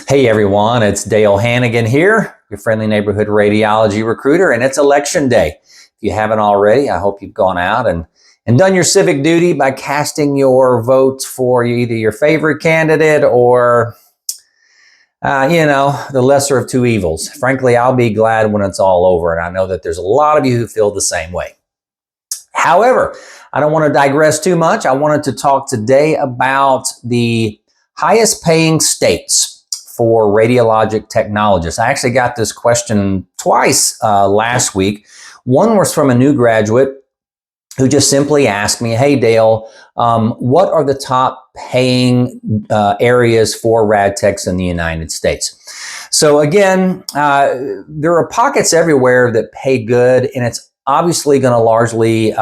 Hey everyone, it's Dale Hannegan here, your friendly neighborhood radiology recruiter, and it's election day. If you haven't already, I hope you've gone out and done your civic duty by casting your vote for either your favorite candidate or, the lesser of two evils. Frankly, I'll be glad when it's all over, and I know that there's a lot of you who feel the same way. However, I don't want to digress too much. I wanted to talk today about the highest paying states for radiologic technologists. I actually got this question twice last week. One was from a new graduate who just simply asked me, hey Dale, what are the top paying areas for rad techs in the United States? So again, there are pockets everywhere that pay good, and it's obviously going to largely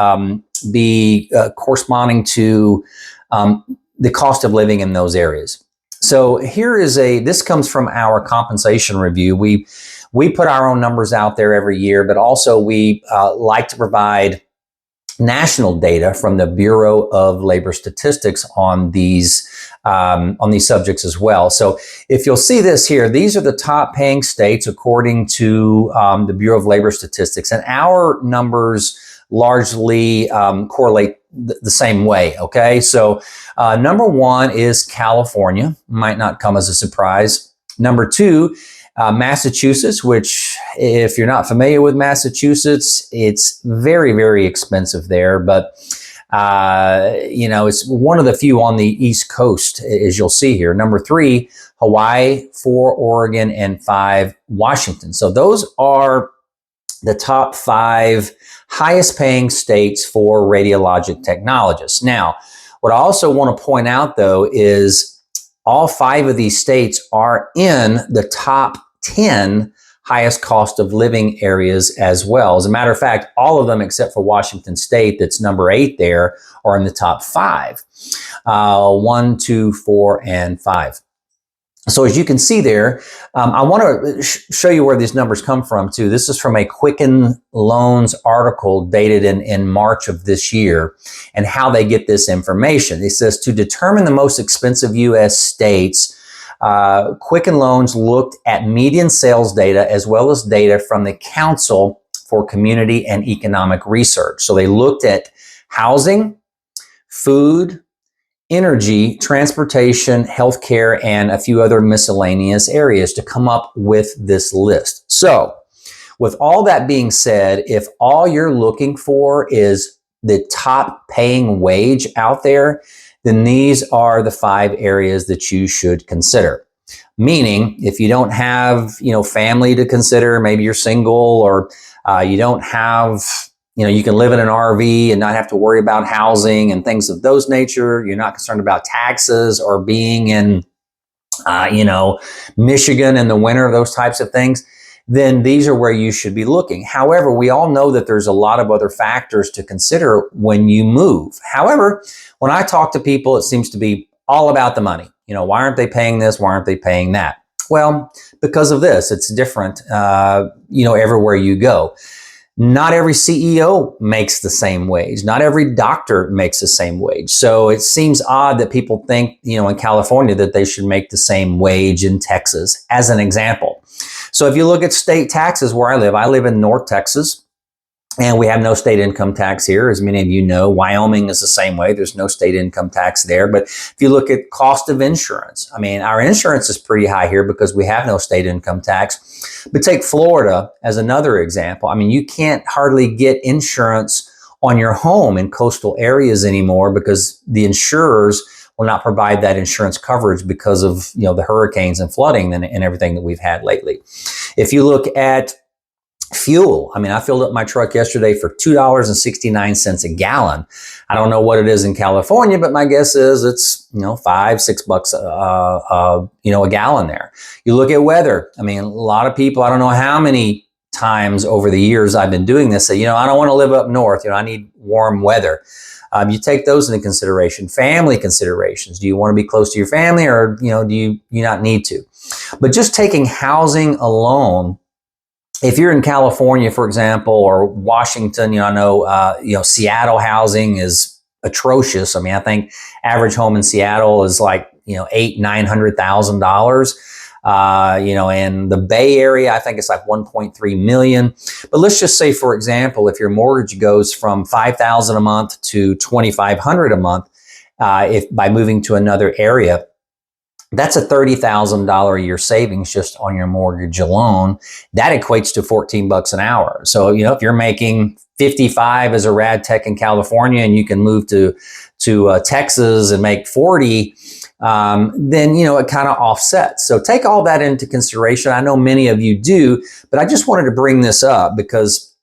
be corresponding to the cost of living in those areas. So this comes from our compensation review. We put our own numbers out there every year, but also we like to provide national data from the Bureau of Labor Statistics on these subjects as well. So if you'll see this here, these are the top paying states according to the Bureau of Labor Statistics, and our numbers largely correlate the same way. Okay, so number one is California. Might not come as a surprise. Number two, Massachusetts, which if you're not familiar with Massachusetts, it's very, very expensive there. But, it's one of the few on the East Coast, as you'll see here. Number three, Hawaii, 4, Oregon, and 5, Washington. So those are the top 5 highest paying states for radiologic technologists. Now, what I also want to point out, though, is all 5 of these states are in the top 10 highest cost of living areas as well. As a matter of fact, all of them except for Washington State, that's number 8 there, are in the top 5. 1, 2, 4, and 5. So as you can see there, I want to show you where these numbers come from too. This is from a Quicken Loans article dated in March of this year, and how they get this information. It says to determine the most expensive U.S. states, Quicken Loans looked at median sales data as well as data from the Council for Community and Economic Research. So they looked at housing, food, energy, transportation, healthcare, and a few other miscellaneous areas to come up with this list. So with all that being said, if all you're looking for is the top paying wage out there, then these are the 5 areas that you should consider. Meaning, if you don't have, family to consider, maybe you're single, or you don't have, you can live in an RV and not have to worry about housing and things of those nature. You're not concerned about taxes or being in, Michigan in the winter, those types of things. Then these are where you should be looking. However, we all know that there's a lot of other factors to consider when you move. However, when I talk to people, it seems to be all about the money. Why aren't they paying this? Why aren't they paying that? Well, because of this. It's different, everywhere you go. Not every CEO makes the same wage. Not every doctor makes the same wage. So it seems odd that people think, in California that they should make the same wage in Texas, as an example. So if you look at state taxes where I live in North Texas, and we have no state income tax here. As many of you know, Wyoming is the same way. There's no state income tax there. But if you look at cost of insurance, our insurance is pretty high here because we have no state income tax. But take Florida as another example. You can't hardly get insurance on your home in coastal areas anymore because the insurers will not provide that insurance coverage because of, the hurricanes and flooding and everything that we've had lately. If you look at fuel, I filled up my truck yesterday for $2.69 a gallon. I don't know what it is in California, but my guess is it's, $5-6 a gallon there. You look at weather. A lot of people, I don't know how many times over the years I've been doing this, say, I don't want to live up north. I need warm weather. You take those into consideration. Family considerations. Do you want to be close to your family, or, do you not need to? But just taking housing alone, if you're in California, for example, or Washington, I know, Seattle housing is atrocious. I think average home in Seattle is like, $800,000-$900,000. in the Bay Area, I think it's like 1.3 million. But let's just say, for example, if your mortgage goes from $5,000 a month to $2,500 a month, if by moving to another area, that's a $30,000 a year savings just on your mortgage alone. That equates to $14 an hour. So, if you're making 55 as a rad tech in California and you can move to Texas and make 40, then, it kind of offsets. So take all that into consideration. I know many of you do, but I just wanted to bring this up because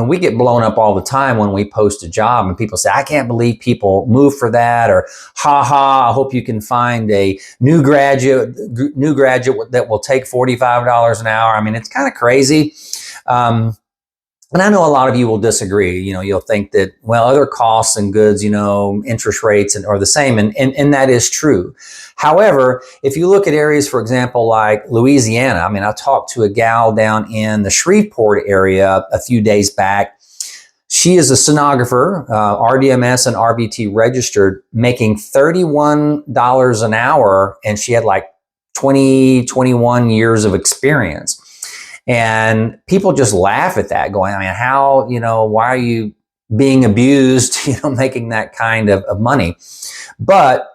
we get blown up all the time when we post a job and people say, I can't believe people move for that, or I hope you can find a new graduate that will take $45 an hour. It's kind of crazy. And I know a lot of you will disagree. You'll think that, well, other costs and goods, interest rates are the same. And that is true. However, if you look at areas, for example, like Louisiana, I talked to a gal down in the Shreveport area a few days back. She is a sonographer, RDMS and RBT registered, making $31 an hour. And she had like 21 years of experience. And people just laugh at that, going, how, why are you being abused, making that kind of money? But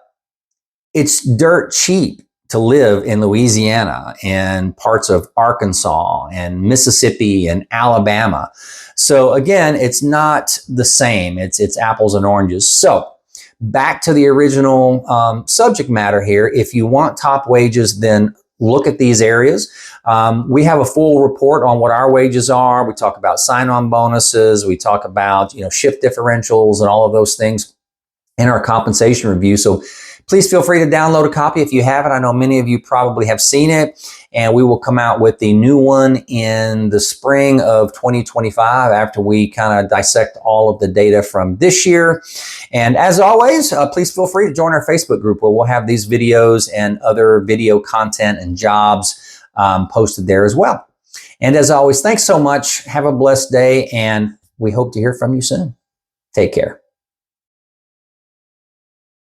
it's dirt cheap to live in Louisiana and parts of Arkansas and Mississippi and Alabama. So again, it's not the same. It's apples and oranges. So back to the original subject matter here. If you want top wages, then look at these areas. We have a full report on what our wages are. We talk about sign-on bonuses. We talk about, shift differentials and all of those things in our compensation review. So please feel free to download a copy if you haven't. I know many of you probably have seen it, and we will come out with the new one in the spring of 2025 after we kind of dissect all of the data from this year. And as always, please feel free to join our Facebook group where we'll have these videos and other video content and jobs posted there as well. And as always, thanks so much. Have a blessed day, and we hope to hear from you soon. Take care.